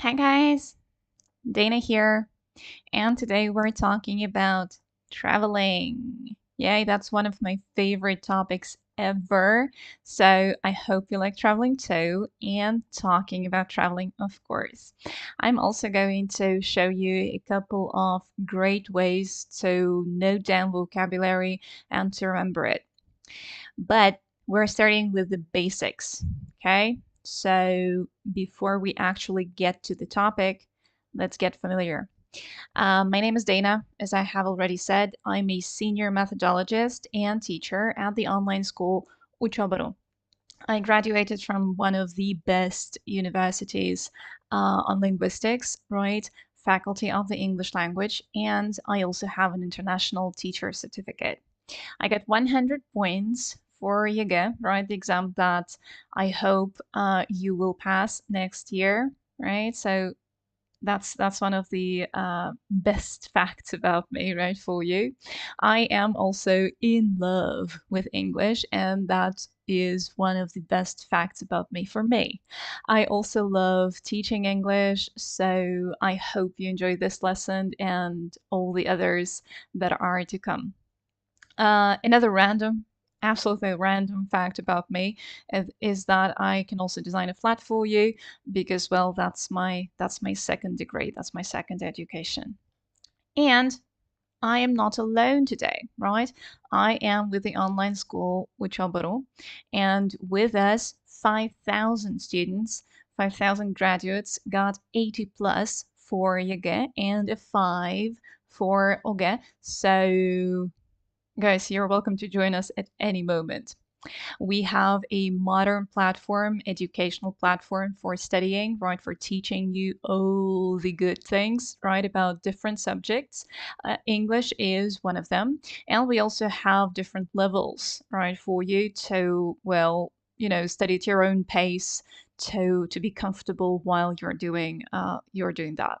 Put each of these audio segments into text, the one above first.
Hi guys, Dana here, and today we're talking about traveling. Yay, that's one of my favorite topics ever. So I hope you like traveling too, and talking about traveling, of course. I'm also going to show you a couple of great ways to note down vocabulary and to remember it. But we're starting with the basics, okay? So before we actually get to the topic, let's get familiar. My name is Dana. As I have already said, I'm a senior methodologist and teacher at the online school Учёба.ру. I graduated from one of the best universities on linguistics, right? Faculty of the English language, and I also have an international teacher certificate. I got 100 points for ЕГЭ, right? The exam that I hope you will pass next year, right? So that's one of the best facts about me, right? For you, I am also in love with English, and that is one of the best facts about me for me. I also love teaching English, so I hope you enjoy this lesson and all the others that are to come. Another random, absolutely random fact about me is that I can also design a flat for you because, well, that's my second degree. That's my second education. And I am not alone today, right? I am with the online school Учёба.ру, and with us, 5,000 students, 5,000 graduates got 80 plus for ЕГЭ and a 5 for ОГЭ. So guys, you're welcome to join us at any moment. We have a modern platform, educational platform for studying, right? For teaching you all the good things, right? About different subjects. English is one of them. And we also have different levels, right? For you to, well, study at your own pace to be comfortable while you're doing that.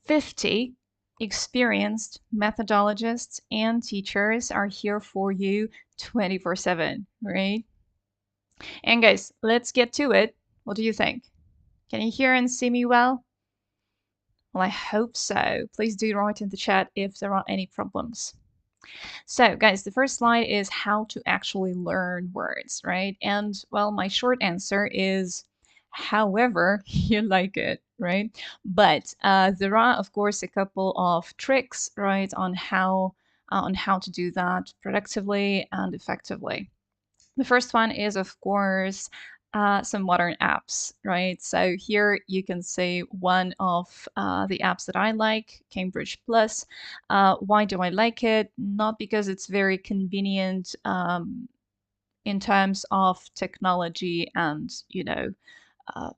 50 experienced methodologists and teachers are here for you 24/7, right? And guys, let's get to it. What do you think? Can you hear and see me well? Well, I hope so. Please do write in the chat if there are any problems. So, guys, the first slide is how to actually learn words, right? And, well, my short answer is however you like it, right? But there are, of course, a couple of tricks, right, on how to do that productively and effectively. The first one is, of course, some modern apps, right? So here you can see one of the apps that I like, Cambridge Plus. Why do I like it? Not because it's very convenient in terms of technology and, uh,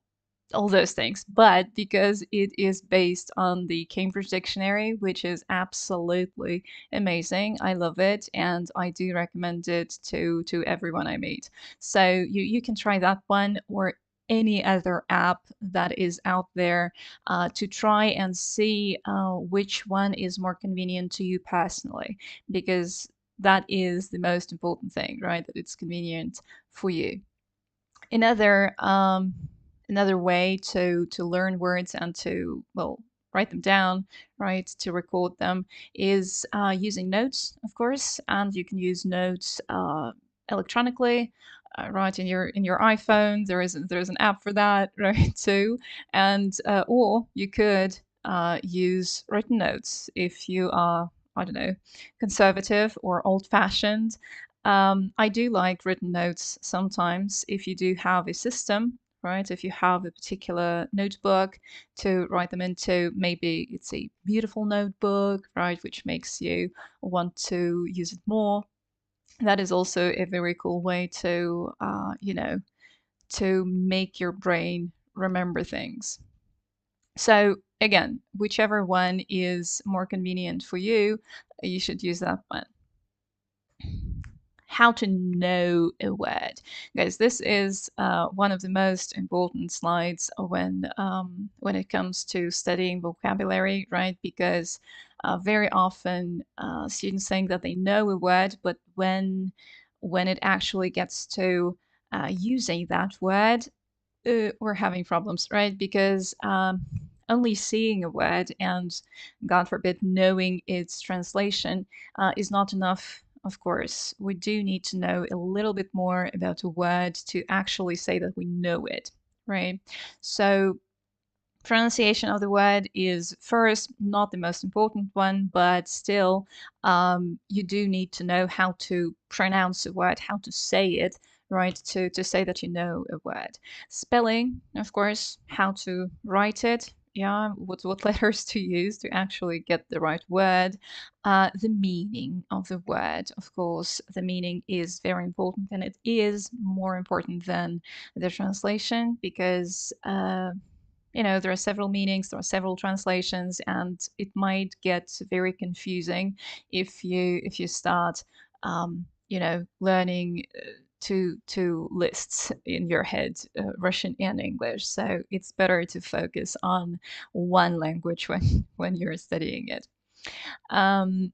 all those things, but because it is based on the Cambridge Dictionary, which is absolutely amazing. I love it, and I do recommend it to everyone I meet. So you can try that one or any other app that is out there to try and see which one is more convenient to you personally, because that is the most important thing, right? That it's convenient for you. Another another way to learn words and to, well, write them down, right, to record them is using notes, of course. And you can use notes electronically, right, in your iPhone. There's an app for that, right, too. And or you could use written notes if you are, I don't know, conservative or old-fashioned. I do like written notes sometimes if you do have a system, right? If you have a particular notebook to write them into, maybe it's a beautiful notebook, right? Which makes you want to use it more. That is also a very cool way to make your brain remember things. So again, whichever one is more convenient for you, you should use that one. How to know a word. Guys, this is one of the most important slides when it comes to studying vocabulary, right? Because very often students think that they know a word, but when it actually gets to using that word, we're having problems, right? Because only seeing a word and, God forbid, knowing its translation is not enough. Of course, we do need to know a little bit more about a word to actually say that we know it, right? So pronunciation of the word is first, not the most important one, but still, you do need to know how to pronounce a word, how to say it, right? To say that you know a word. Spelling, of course, how to write it. Yeah, what letters to use to actually get the right word. The meaning of the word, of course, the meaning is very important, and it is more important than the translation because there are several meanings, there are several translations, and it might get very confusing if you start, learning two lists in your head, Russian and English. So it's better to focus on one language when you're studying it. Um,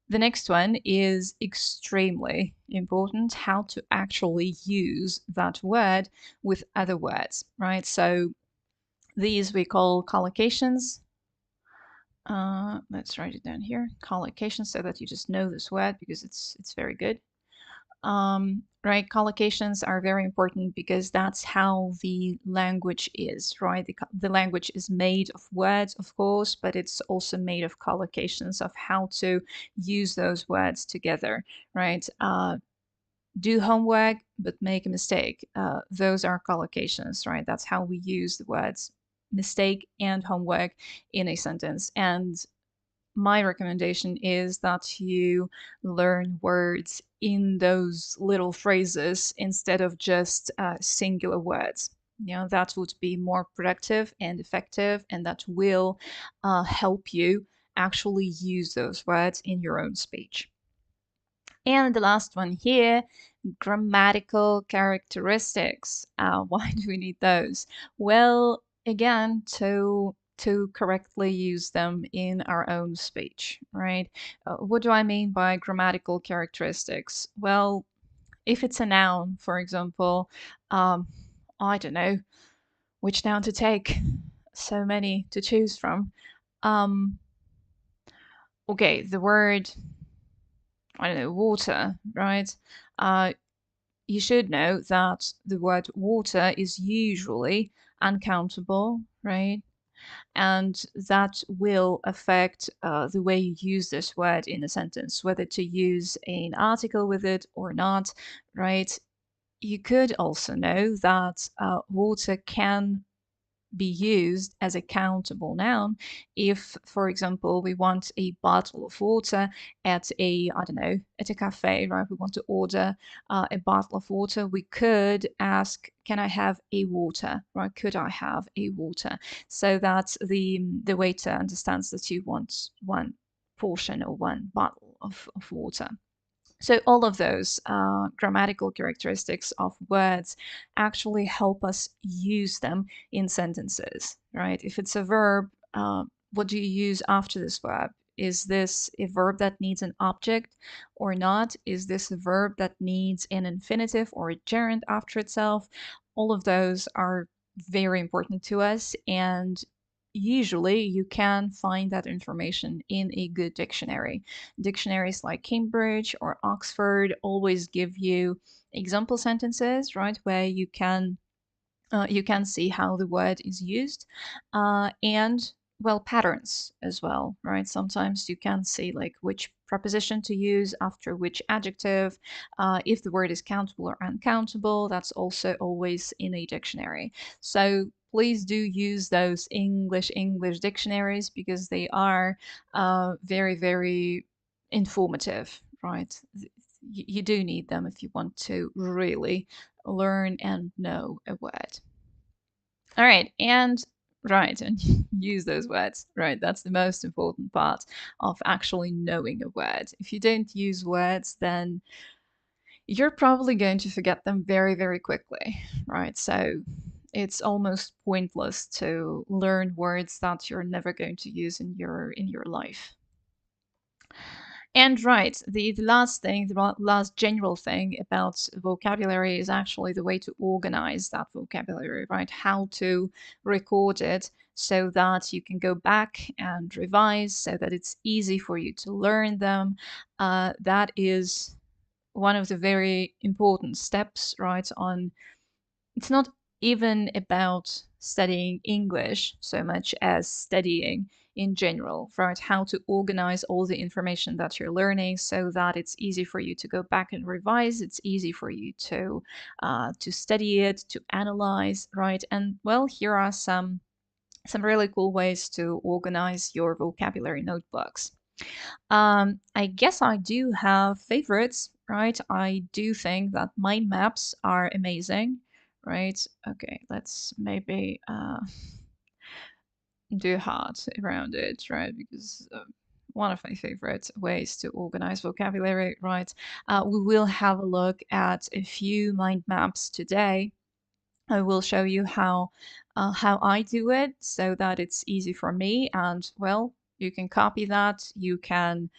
the next one is extremely important, how to actually use that word with other words, right? So these we call collocations. Let's write it down here. Collocations, so that you just know this word because it's very good. Right, collocations are very important because that's how the language is, right? The language is made of words, of course, but it's also made of collocations of how to use those words together, right? Do homework, but make a mistake. Those are collocations, right? That's how we use the words mistake and homework in a sentence. And my recommendation is that you learn words in those little phrases instead of just singular words. That would be more productive and effective, and that will help you actually use those words in your own speech. And the last one here, grammatical characteristics. Why do we need those? Well, again, to correctly use them in our own speech, right? What do I mean by grammatical characteristics? Well, if it's a noun, for example, um, I don't know which noun to take. So many to choose from. Um, okay, the word, I don't know, water, right? Uh, you should know that the word water is usually uncountable, right? And that will affect the way you use this word in a sentence, whether to use an article with it or not, right? You could also know that water can be used as a countable noun if, for example, we want a bottle of water at I don't know, at a cafe, right? We want to order a bottle of water. We could ask, can I have a water, right? Could I have a water? So that the waiter understands that you want one portion or one bottle of water. So all of those grammatical characteristics of words actually help us use them in sentences, right? If it's a verb, what do you use after this verb? Is this a verb that needs an object or not? Is this a verb that needs an infinitive or a gerund after itself? All of those are very important to us, and usually you can find that information in a good dictionary. Dictionaries like Cambridge or Oxford always give you example sentences, right, where you can see how the word is used, and well, patterns as well, right? Sometimes you can see like which preposition to use after which adjective, if the word is countable or uncountable. That's also always in a dictionary. So please do use those English dictionaries because they are very, very informative, right? You do need them if you want to really learn and know a word. All right, and right, and use those words. Right, that's the most important part of actually knowing a word. If you don't use words, then you're probably going to forget them very, very quickly, right? So it's almost pointless to learn words that you're never going to use in your life. And right, the last thing, the last general thing about vocabulary is actually the way to organize that vocabulary, right? How to record it so that you can go back and revise, so that it's easy for you to learn them. That is one of the very important steps, right? It's not even about studying English so much as studying in general, right? How to organize all the information that you're learning so that it's easy for you to go back and revise. It's easy for you to study it, to analyze, right? And well, here are some really cool ways to organize your vocabulary notebooks. I guess I do have favorites, right? I do think that mind maps are amazing, right? Okay, let's maybe do heart around it, right? Because one of my favorite ways to organize vocabulary, right? We will have a look at a few mind maps today. I will show you how I do it so that it's easy for me. And well, you can copy that. You can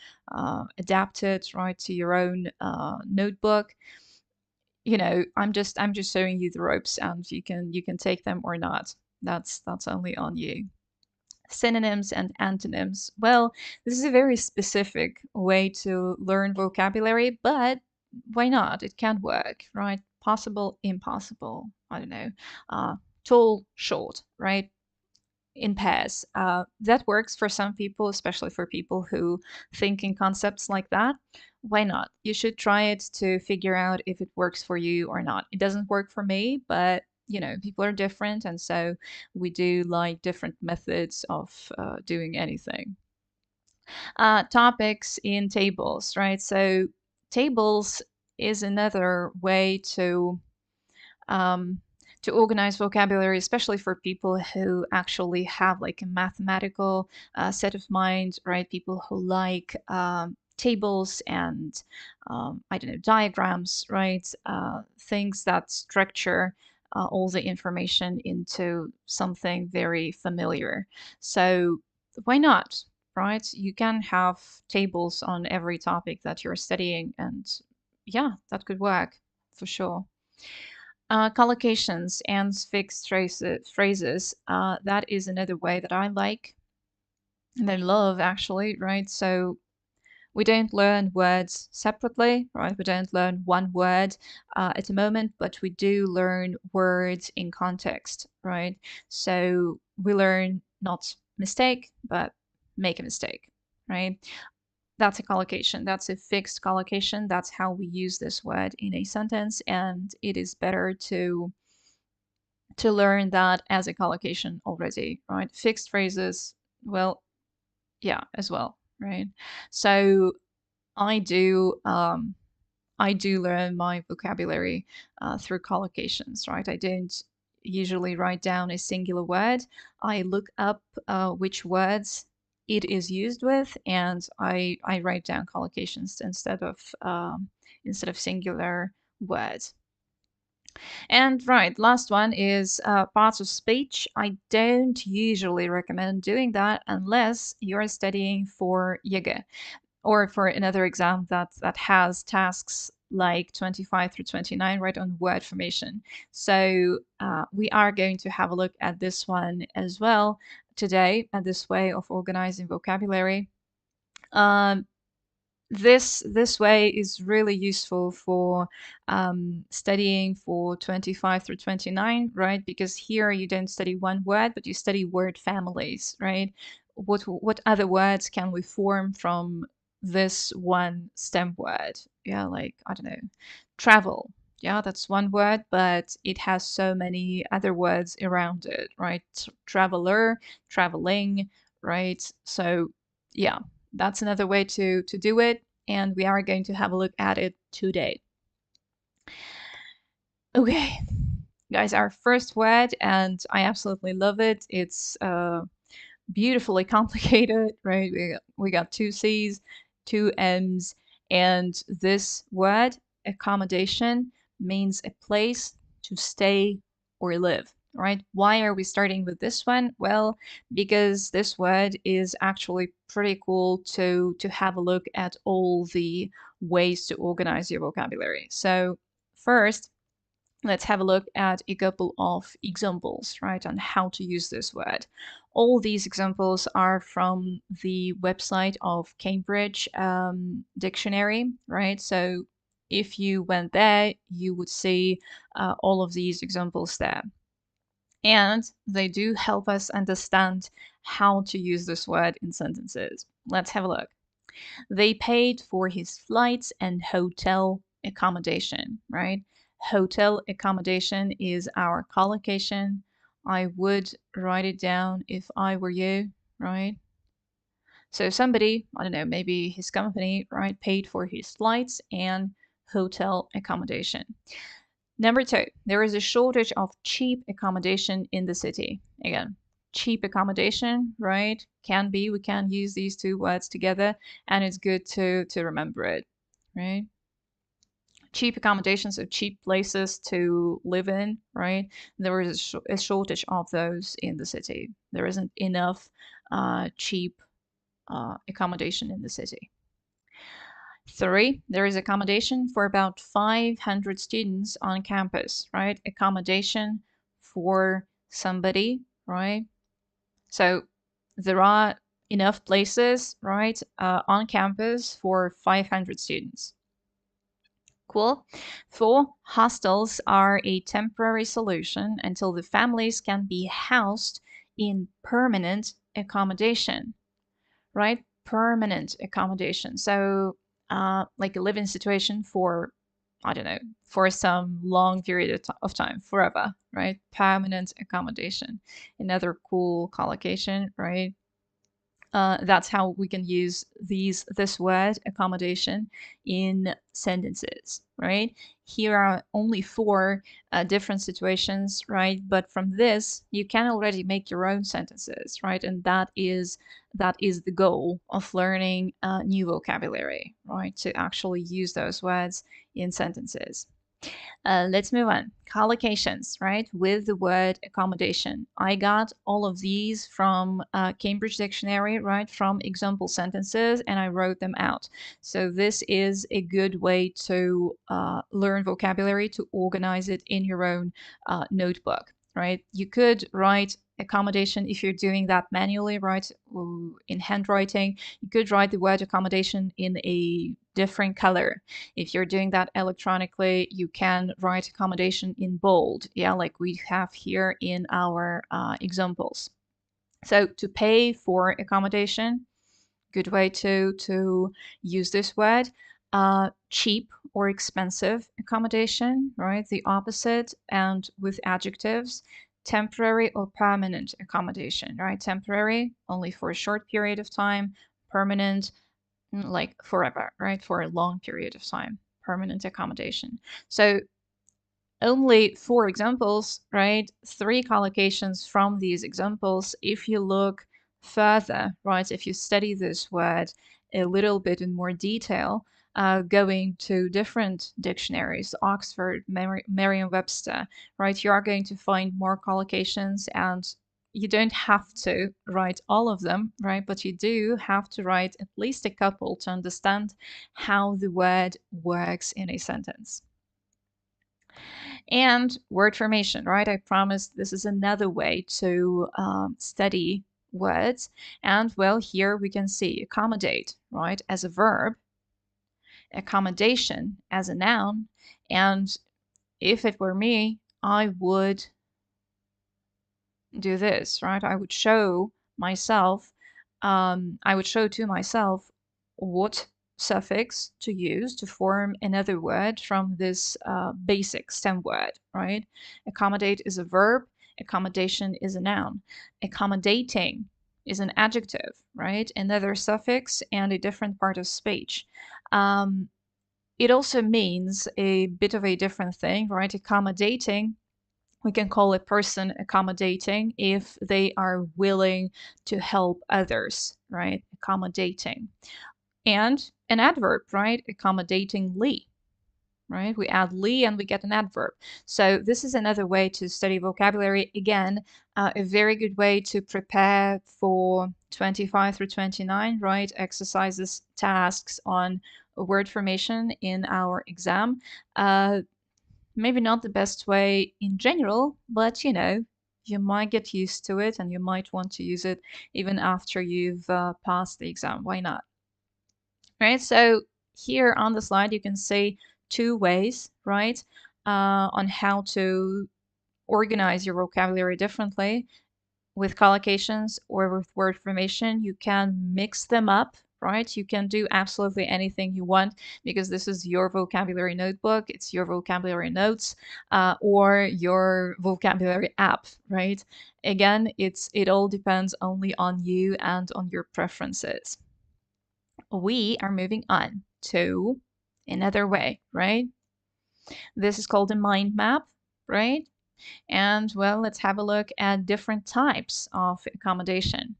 adapt it right to your own notebook. You know, I'm just showing you the ropes, and you can take them or not. That's only on you. Synonyms and antonyms. Well, this is a very specific way to learn vocabulary, but why not? It can work, right? Possible, impossible. I don't know. Tall, short, right? In pairs. That works for some people, especially for people who think in concepts like that. Why not? You should try it to figure out if it works for you or not. It doesn't work for me, but you know, people are different, and so we do like different methods of doing anything. Topics in tables, right? So tables is another way um, to organize vocabulary, especially for people who actually have like a mathematical set of mind, right? People who like tables and I don't know, diagrams, right? Things that structure all the information into something very familiar. So why not? Right? You can have tables on every topic that you're studying, and yeah, that could work for sure. Collocations and fixed phrases. That is another way that I like and I love actually, right? So we don't learn words separately, right? We don't learn one word at the moment, but we do learn words in context, right? So we learn not mistake, but make a mistake, right? That's a collocation. That's a fixed collocation. That's how we use this word in a sentence, and it is better to learn that as a collocation already, right? Fixed phrases, well, yeah, as well, right? So I do um, I do learn my vocabulary through collocations, right? I don't usually write down a singular word. I look up which words it is used with, and I write down collocations instead of singular words. And right, last one is parts of speech. I don't usually recommend doing that unless you're studying for ЕГЭ or for another exam that has tasks like 25 through 29 right on word formation. So we are going to have a look at this one as well today, at this way of organizing vocabulary. Um, this way is really useful for studying for 25 through 29, right? Because here you don't study one word, but you study word families, right? What other words can we form from this one stem word? Yeah, like I don't know, travel. Yeah, that's one word, but it has so many other words around it, right? Traveler, traveling, right? So yeah, that's another way to do it, and we are going to have a look at it today. Okay, guys, our first word, and I absolutely love it. It's beautifully complicated, right? We got two C's, two M's, and this word, accommodation, means a place to stay or live. right? Why are we starting with this one? Well, because this word is actually pretty cool to have a look at all the ways to organize your vocabulary. So first, let's have a look at a couple of examples, right, on how to use this word. All these examples are from the website of Cambridge Dictionary, right? So if you went there, you would see all of these examples there. And they do help us understand how to use this word in sentences. Let's have a look. They paid for his flights and hotel accommodation, right? Hotel accommodation is our collocation. I would write it down if I were you, right? So somebody, I don't know, maybe his company, right, paid for his flights and hotel accommodation. Number two, there is a shortage of cheap accommodation in the city. Again, cheap accommodation, right? Can be, we can use these two words together, and it's good to remember it, right? Cheap accommodations, so cheap places to live in, right? There is a shortage of those in the city. There isn't enough cheap accommodation in the city. Three, there is accommodation for about 500 students on campus, right? Accommodation for somebody, right? So there are enough places, right, on campus for 500 students. Cool. Four, hostels are a temporary solution until the families can be housed in permanent accommodation, right? Permanent accommodation. So, like a living situation for, I don't know, for some long period of time, forever, right? Permanent accommodation. Another cool collocation, right? That's how we can use this word accommodation in sentences, right? Here are only four different situations, right? But from this, you can already make your own sentences, right? And that is the goal of learning new vocabulary, right? To actually use those words in sentences. Let's move on. Collocations, right? With the word accommodation. I got all of these from Cambridge Dictionary, right? From example sentences, and I wrote them out. So this is a good way to learn vocabulary, to organize it in your own notebook, right? You could write accommodation if you're doing that manually, right? In handwriting, you could write the word accommodation in a different color. If you're doing that electronically, you can write accommodation in bold, yeah, like we have here in our examples. So to pay for accommodation, good way to use this word. Cheap or expensive accommodation, right? The opposite, and with adjectives, temporary or permanent accommodation, right? Temporary, only for a short period of time. Permanent, like forever, right? For a long period of time. Permanent accommodation. So only four examples, right? Three collocations from these examples. If you look further, right, if you study this word a little bit in more detail, going to different dictionaries, Oxford, Merriam-Webster, right, you are going to find more collocations, and you don't have to write all of them, right, but you do have to write at least a couple to understand how the word works in a sentence. And word formation, right? I promised this is another way to study words. And well, here we can see accommodate, right, as a verb, accommodation as a noun. And if it were me, I would do this, right? I would show myself, I would show to myself what suffix to use to form another word from this basic stem word, right? Accommodate is a verb, accommodation is a noun. Accommodating is an adjective, right? Another suffix and a different part of speech. It also means a bit of a different thing, right? Accommodating, we can call a person accommodating if they are willing to help others, right? Accommodating. And an adverb, right? Accommodatingly, right? We add li and we get an adverb. So this is another way to study vocabulary. Again, a very good way to prepare for 25 through 29, right? Exercises, tasks on word formation in our exam. Maybe not the best way in general, but you might get used to it and you might want to use it even after you've passed the exam. Why not? Right, so here on the slide you can see two ways, right, on how to organize your vocabulary differently with collocations or with word formation. You can mix them up, right? You can do absolutely anything you want because this is your vocabulary notebook, it's your vocabulary notes, or your vocabulary app, right? Again, it all depends only on you and on your preferences. We are moving on to another way, right? This is called a mind map, right? And well, let's have a look at different types of accommodation.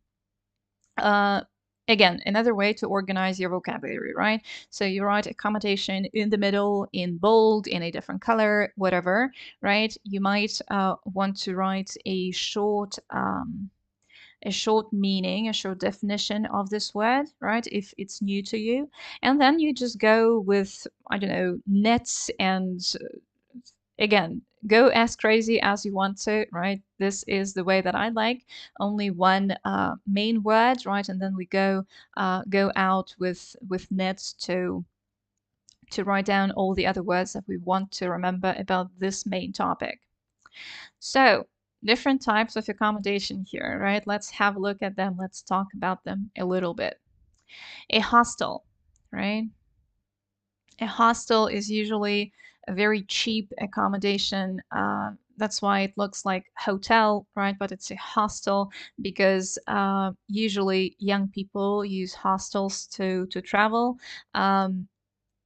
Uh, Again, another way to organize your vocabulary, right? So you write accommodation in the middle, in bold, in a different color, whatever, right? You might want to write a short meaning, a short definition of this word, right? If it's new to you. And then you just go with, I don't know, nets and again, go as crazy as you want to, right? This is the way that I like. Only one main word, right? And then we go out with nets to write down all the other words that we want to remember about this main topic. So, different types of accommodation here, right? Let's have a look at them. Let's talk about them a little bit. A hostel, right? A hostel is usually a very cheap accommodation. That's why it looks like hotel, right? But it's a hostel because usually young people use hostels to travel.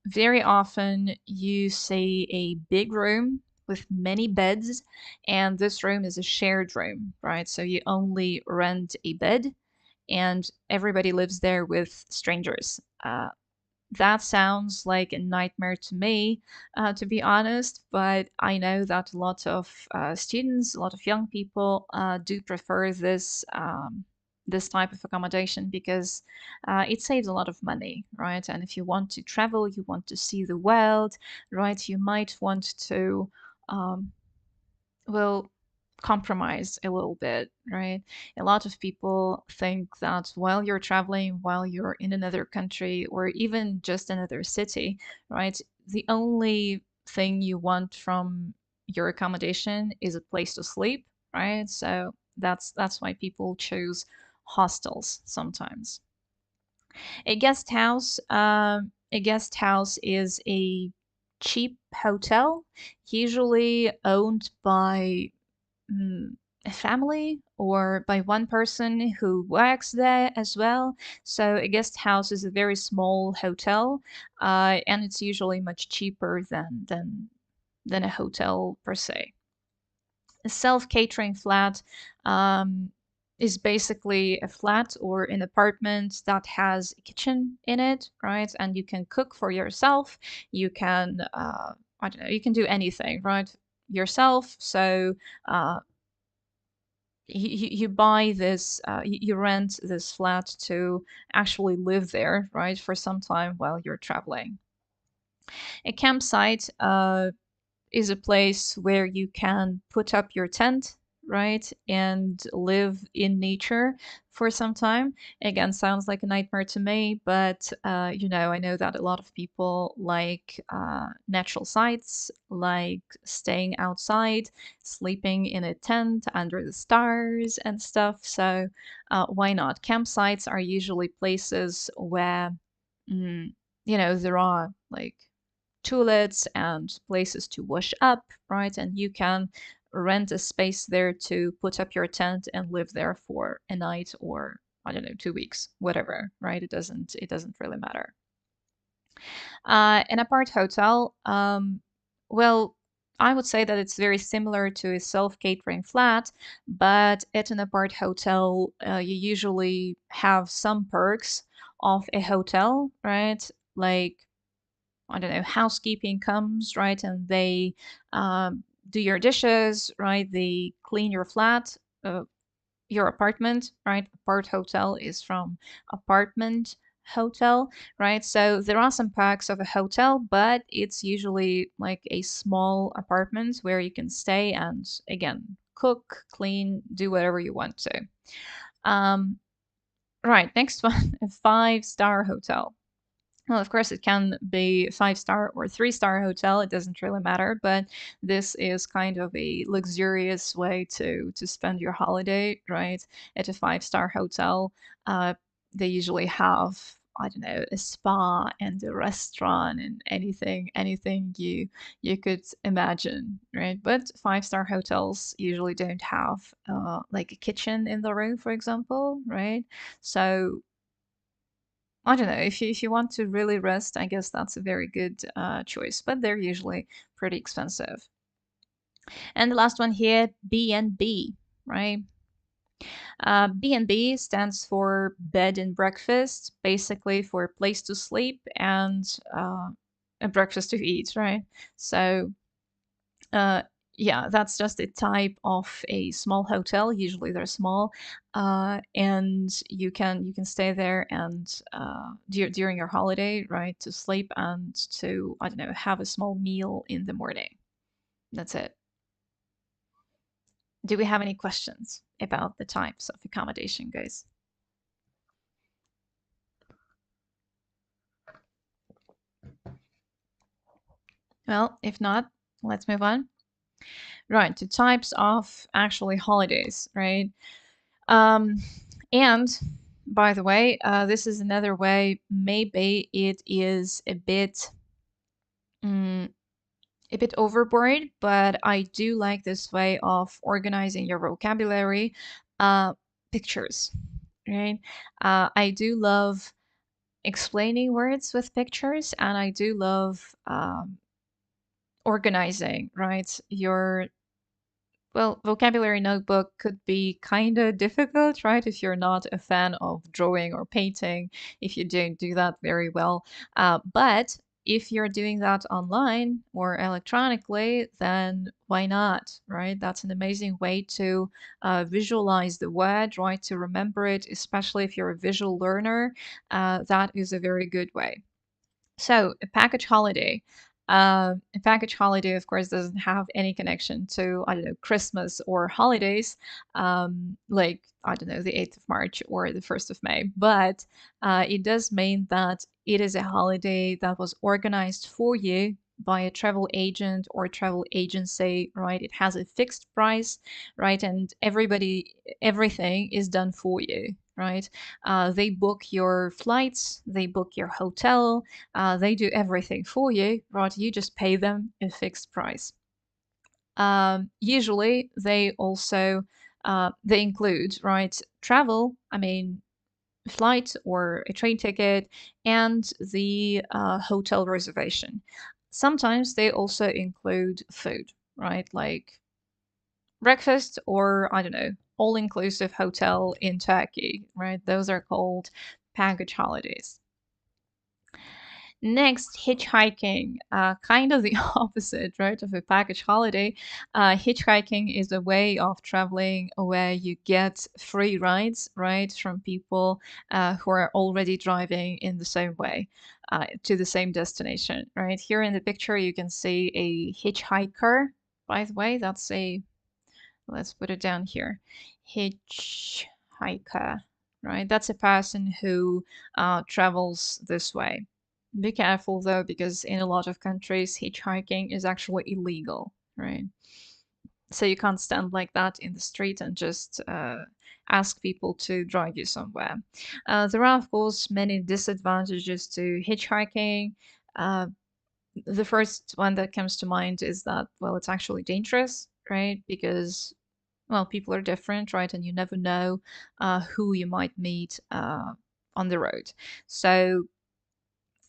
Very often you see a big room with many beds, and this room is a shared room, right? So you only rent a bed, and everybody lives there with strangers. That sounds like a nightmare to me, to be honest, but I know that a lot of students, a lot of young people do prefer this type of accommodation because it saves a lot of money, right? And if you want to travel, you want to see the world, right? You might want to, um, well, compromise a little bit, right? A lot of people think that while you're traveling, while you're in another country or even just another city, right, the only thing you want from your accommodation is a place to sleep, right? So that's why people choose hostels sometimes. A guest house is a cheap hotel, usually owned by a family or by one person who works there as well. So a guest house is a very small hotel, and it's usually much cheaper than a hotel per se. A self-catering flat is basically a flat or an apartment that has a kitchen in it, right? And you can cook for yourself. You can, I don't know, you can do anything, right? Yourself. So you buy this, you rent this flat to actually live there, right, for some time while you're traveling. A campsite is a place where you can put up your tent, right, and live in nature for some time. Again, sounds like a nightmare to me, but I know that a lot of people like natural sights, like staying outside, sleeping in a tent under the stars and stuff. So why not? Campsites are usually places where, mm, there are like toilets and places to wash up, right? And you can rent a space there to put up your tent and live there for a night or I don't know, 2 weeks, whatever, right? It doesn't really matter. An apart hotel, well, I would say that it's very similar to a self-catering flat, but at an apart hotel, you usually have some perks of a hotel, right? Like I don't know, housekeeping comes, right? And they do your dishes, right? They clean your flat, your apartment, right? Apart hotel is from apartment hotel, right? So there are some perks of a hotel, but it's usually like a small apartment where you can stay and again, cook, clean, do whatever you want to. Um, right, next one, a five-star hotel. Well, of course, it can be five-star or three-star hotel. It doesn't really matter, but this is kind of a luxurious way to spend your holiday, right? At a five-star hotel, they usually have, I don't know, a spa and a restaurant and anything you could imagine, right? But five-star hotels usually don't have like a kitchen in the room, for example, right? So I don't know. If you want to really rest, I guess that's a very good choice, but they're usually pretty expensive. And the last one here, B&B, right? B&B stands for bed and breakfast, basically for a place to sleep and a breakfast to eat, right? So uh, yeah, that's just a type of a small hotel. Usually they're small, and you can stay there and during your holiday, right, to sleep and to I don't know have a small meal in the morning. That's it. Do we have any questions about the types of accommodation, guys? Well, if not, let's move on. Right, to types of actually holidays, right? Um, and by the way, this is another way. Maybe it is mm, a bit overboard, but I do like this way of organizing your vocabulary. Uh, Pictures, right? I do love explaining words with pictures, and I do love organizing, right? Your Well, vocabulary notebook could be kind of difficult, right? If you're not a fan of drawing or painting, if you don't do that very well. But if you're doing that online or electronically, then why not, right? That's an amazing way to visualize the word, right? To remember it, especially if you're a visual learner. That is a very good way. So a package holiday. A package holiday, of course, doesn't have any connection to, I don't know, Christmas or holidays, like, I don't know, the 8th of March or the 1st of May. But it does mean that it is a holiday that was organized for you by a travel agent or travel agency, right? It has a fixed price, right? And everything is done for you, right? They book your flights, they book your hotel, they do everything for you, right? You just pay them a fixed price. Usually, they also they include right travel. I mean, flight or a train ticket, and the hotel reservation. Sometimes they also include food, right? Like breakfast or I don't know, all-inclusive hotel in Turkey, right? Those are called package holidays. Next, hitchhiking, kind of the opposite, right, of a package holiday. Hitchhiking is a way of traveling where you get free rides, right, from people who are already driving in the same way to the same destination, right? Here in the picture, you can see a hitchhiker. By the way, let's put it down here, hitchhiker, right? That's a person who travels this way. Be careful though, because in a lot of countries, hitchhiking is actually illegal, right? So you can't stand like that in the street and just ask people to drive you somewhere. There are, of course, many disadvantages to hitchhiking. Uh, the first one that comes to mind is that, well, it's actually dangerous, right? Because, well, people are different, right? And you never know who you might meet on the road. So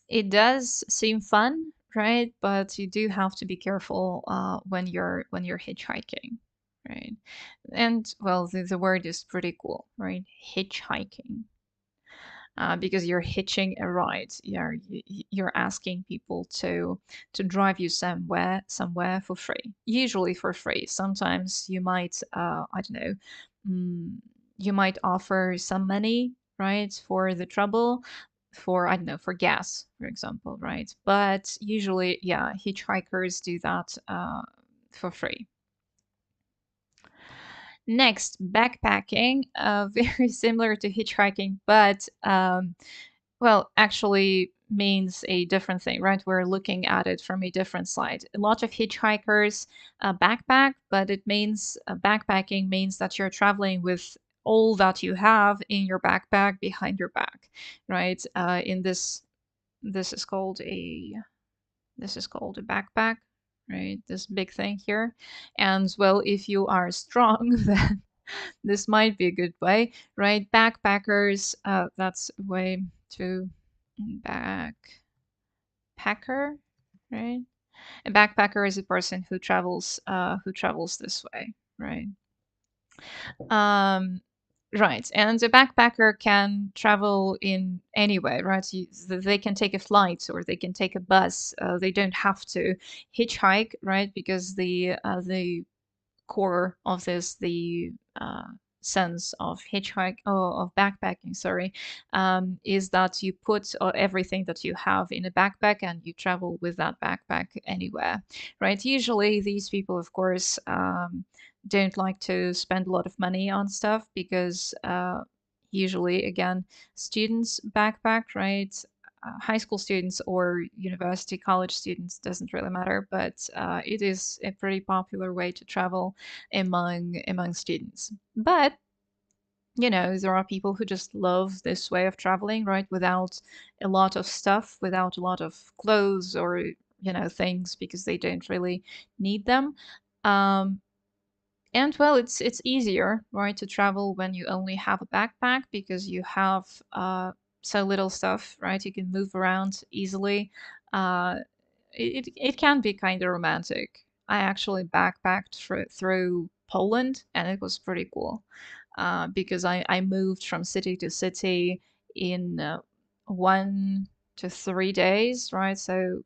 it does seem fun, right? But you do have to be careful when you're hitchhiking, right? And well, the word is pretty cool, right? Hitchhiking. because you're hitching a ride. You're asking people to drive you somewhere for free. Usually for free. Sometimes you might I don't know, mm, you might offer some money, right, for the trouble, for I don't know, for gas, for example, right? But usually, yeah, hitchhikers do that for free. Next, backpacking, very similar to hitchhiking, but well, actually means a different thing, right? We're looking at it from a different side. A lot of hitchhikers backpack, but it means backpacking means that you're traveling with all that you have in your backpack behind your back, right? In this is called a backpack, right? This big thing here. And well, if you are strong, then this might be a good way, right? Backpackers, that's a way to backpacker, right? A backpacker is a person who travels this way, right? Um, right. And a backpacker can travel in any way, right? They can take a flight or they can take a bus. They don't have to hitchhike, right? Because the core of this, the sense of of backpacking, sorry, is that you put everything that you have in a backpack and you travel with that backpack anywhere, right? Usually, these people, of course, don't like to spend a lot of money on stuff because usually, again, students backpack, right? High school students or university college students doesn't really matter, but it is a pretty popular way to travel among students. But you know, there are people who just love this way of traveling, right? Without a lot of stuff, without a lot of clothes or things because they don't really need them. Um, and well, it's easier, right, to travel when you only have a backpack because you have so little stuff, right? You can move around easily. Uh, it can be kind of romantic. I actually backpacked through Poland, and it was pretty cool because I moved from city to city in 1 to 3 days, right? So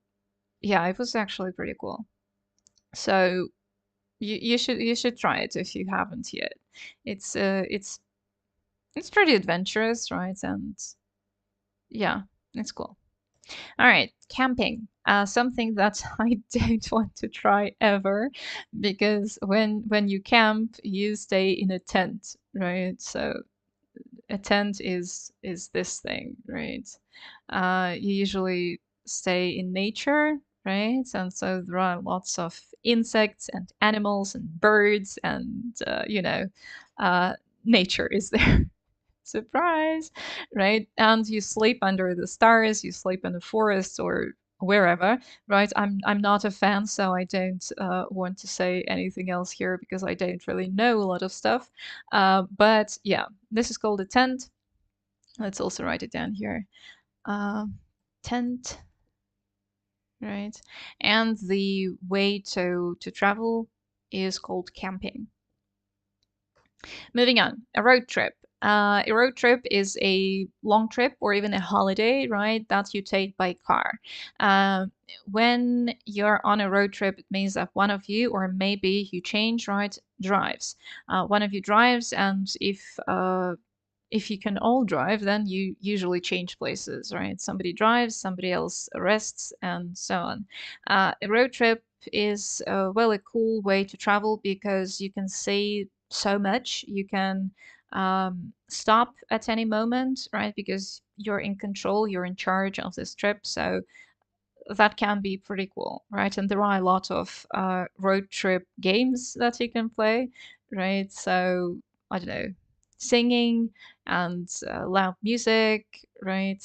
yeah, it was actually pretty cool. So you should try it if you haven't yet. It's uh it's it's pretty adventurous, right? And yeah, it's cool. All right, camping. Something that I don't want to try ever, because when you camp, you stay in a tent, right? So a tent is this thing, right? You usually stay in nature, right? And so there are lots of insects and animals and birds, and uh, nature is there. Surprise, right? And you sleep under the stars, you sleep in the forest or wherever, right? I'm not a fan, so I don't want to say anything else here because I don't really know a lot of stuff. But yeah, this is called a tent. Let's also write it down here. Um, tent, right? And the way to travel is called camping. Moving on, a road trip. A road trip is a long trip or even a holiday, right? That you take by car. Uh, when you're on a road trip, it means that one of you, or maybe you change, right, drives. One of you drives, and if you can all drive, then you usually change places, right? Somebody drives, somebody else rests, and so on. A road trip is, well, a cool way to travel because you can see so much. You can stop at any moment, right? Because you're in control, you're in charge of this trip. So that can be pretty cool, right? And there are a lot of road trip games that you can play, right? So I don't know, singing and loud music, right?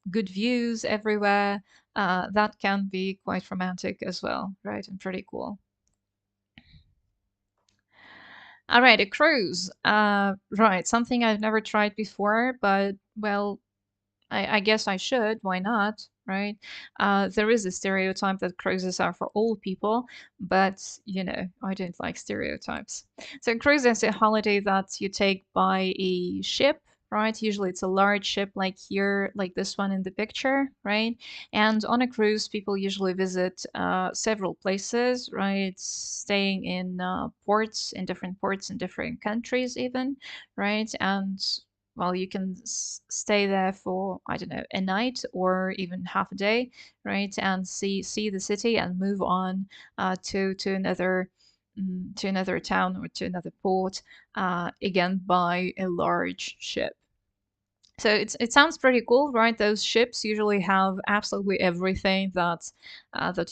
Good views everywhere. That can be quite romantic as well, right? And pretty cool. All right, a cruise. Right, something I've never tried before, but well, I guess I should. Why not? Right? There is a stereotype that cruises are for old people, but I don't like stereotypes. So, cruise is a holiday that you take by a ship, right? Usually it's a large ship like here, like this one in the picture, right? And on a cruise, people usually visit several places, right? Staying in ports, in different countries even, right? And well, you can stay there for, I don't know, a night or even half a day, right? And see the city and move on to another to another town or to another port, again by a large ship. So it sounds pretty cool, right? Those ships usually have absolutely everything that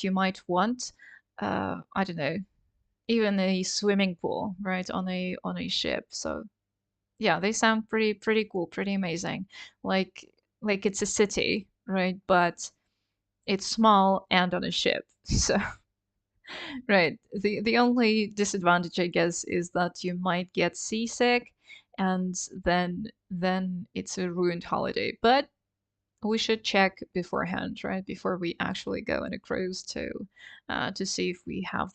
you might want. I don't know, even a swimming pool, right, on a ship. So yeah, they sound pretty cool, pretty amazing. Like like it's a city, right? But it's small and on a ship. So right. The only disadvantage, I guess, is that you might get seasick, and then it's a ruined holiday. But we should check beforehand, right? Before we actually go on a cruise to see if we have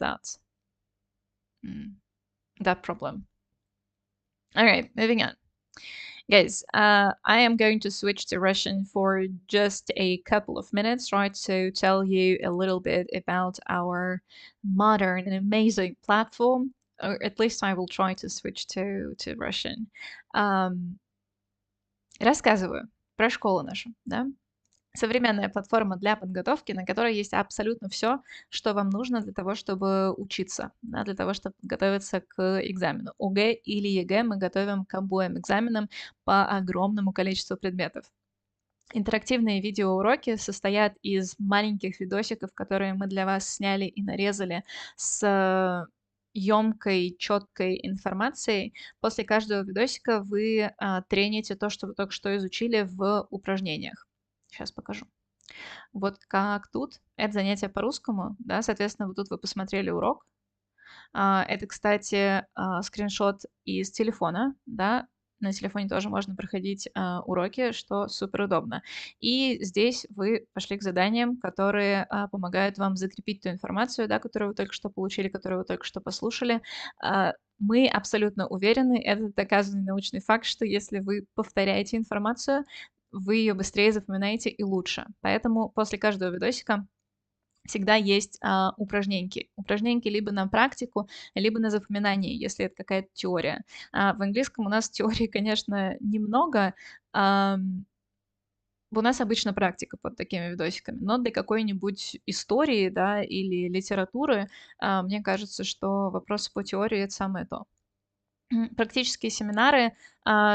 mm, that problem. All right, moving on. Guys, I am going to switch to Russian for just a couple of minutes, right, to tell you a little bit about our modern and amazing platform, or at least I will try to switch to Russian. Рассказываю про школу нашу, да? Современная платформа для подготовки, на которой есть абсолютно все, что вам нужно для того, чтобы учиться, да, для того, чтобы готовиться к экзамену. ОГЭ или ЕГЭ мы готовим к обоим экзаменам по огромному количеству предметов. Интерактивные видеоуроки состоят из маленьких видосиков, которые мы для вас сняли и нарезали с емкой, четкой информацией. После каждого видосика вы трените то, что вы только что изучили в упражнениях. Сейчас покажу. Вот как тут. Это занятие по-русскому, да, соответственно, вот тут вы посмотрели урок. Это, кстати, скриншот из телефона, да, на телефоне тоже можно проходить уроки, что супер удобно. И здесь вы пошли к заданиям, которые помогают вам закрепить ту информацию, да, которую вы только что получили, которую вы только что послушали. Мы абсолютно уверены, это доказанный научный факт, что если вы повторяете информацию, вы ее быстрее запоминаете и лучше. Поэтому после каждого видосика всегда есть упражненьки. Упражненьки либо на практику, либо на запоминание, если это какая-то теория. В английском у нас теории, конечно, немного. У нас обычно практика под такими видосиками, но для какой-нибудь истории, да, или литературы, мне кажется, что вопросы по теории — это самое то. Практические семинары,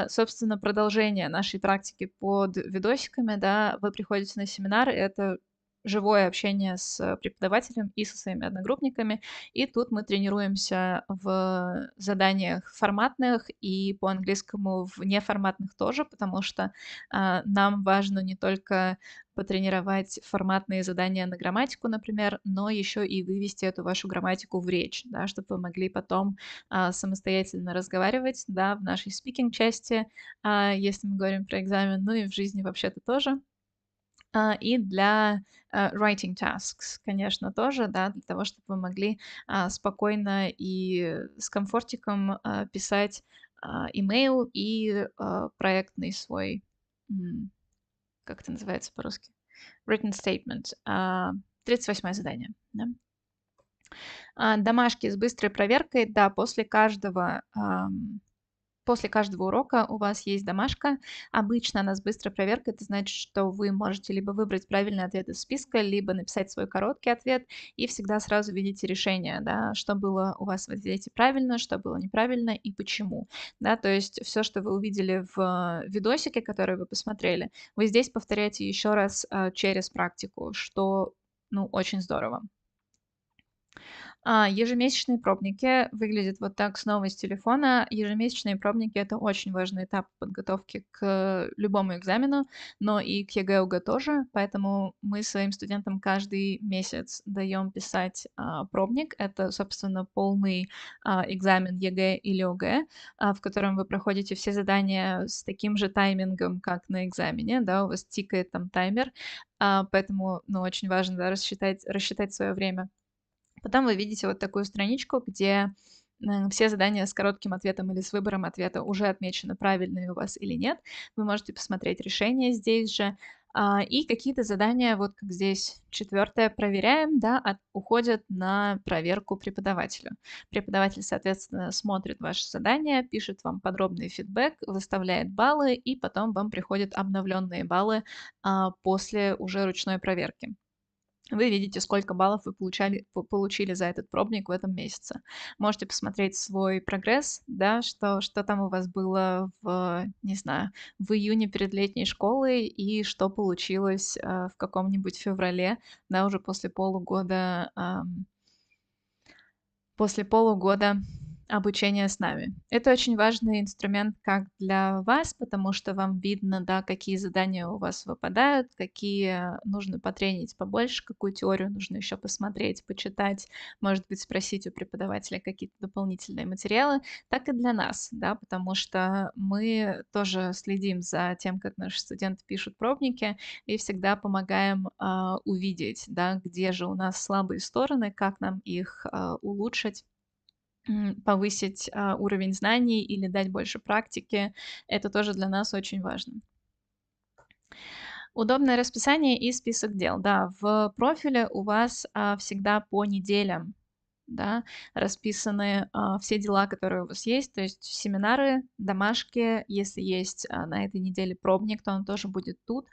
собственно, продолжение нашей практики под видосиками, да. Вы приходите на семинары, это живое общение с преподавателем и со своими одногруппниками. И тут мы тренируемся в заданиях форматных и по английскому в неформатных тоже, потому что нам важно не только потренировать форматные задания на грамматику, например, но еще и вывести эту вашу грамматику в речь, да, чтобы вы могли потом самостоятельно разговаривать, да, в нашей спикинг-части, если мы говорим про экзамен, ну и в жизни вообще-то тоже. И для writing tasks, конечно, тоже, да, для того, чтобы вы могли спокойно и с комфортиком писать имейл и проектный свой, как это называется по-русски? Written statement. 38-е задание. Да? Домашки с быстрой проверкой, да, после каждого урока у вас есть домашка. Обычно она с быстрой проверкой. Это значит, что вы можете либо выбрать правильный ответ из списка, либо написать свой короткий ответ, и всегда сразу видите решение, да, что было у вас в ответе правильно, что было неправильно и почему. Да, то есть все, что вы увидели в видосике, который вы посмотрели, вы здесь повторяете еще раз через практику, что, ну, очень здорово. Ежемесячные пробники выглядят вот так снова с телефона. Ежемесячные пробники — это очень важный этап подготовки к любому экзамену, но и к ЕГЭ, ОГЭ тоже. Поэтому мы своим студентам каждый месяц даем писать пробник. Это, собственно, полный экзамен ЕГЭ или ОГЭ, в котором вы проходите все задания с таким же таймингом, как на экзамене, да, у вас тикает там таймер, поэтому, ну, очень важно, да, рассчитать свое время. Потом вы видите вот такую страничку, где все задания с коротким ответом или с выбором ответа уже отмечены, правильные у вас или нет. Вы можете посмотреть решение здесь же. И какие-то задания, вот как здесь четвертое, проверяем, да, уходят на проверку преподавателю. Преподаватель, соответственно, смотрит ваше задание, пишет вам подробный фидбэк, выставляет баллы, и потом вам приходят обновленные баллы после уже ручной проверки. Вы видите, сколько баллов вы получили за этот пробник в этом месяце. Можете посмотреть свой прогресс, да, что там у вас было в, не знаю, в июне перед летней школой и что получилось в каком-нибудь феврале, да, уже после полугода обучения с нами. Это очень важный инструмент как для вас, потому что вам видно, да, какие задания у вас выпадают, какие нужно потренить побольше, какую теорию нужно еще посмотреть, почитать, может быть, спросить у преподавателя какие-то дополнительные материалы, так и для нас, да, потому что мы тоже следим за тем, как наши студенты пишут пробники, и всегда помогаем увидеть, да, где же у нас слабые стороны, как нам их улучшить, повысить уровень знаний или дать больше практики. Это тоже для нас очень важно. Удобное расписание и список дел. Да, в профиле у вас всегда по неделям, да, расписаны все дела, которые у вас есть, то есть семинары, домашки, если есть на этой неделе пробник, то он тоже будет тут,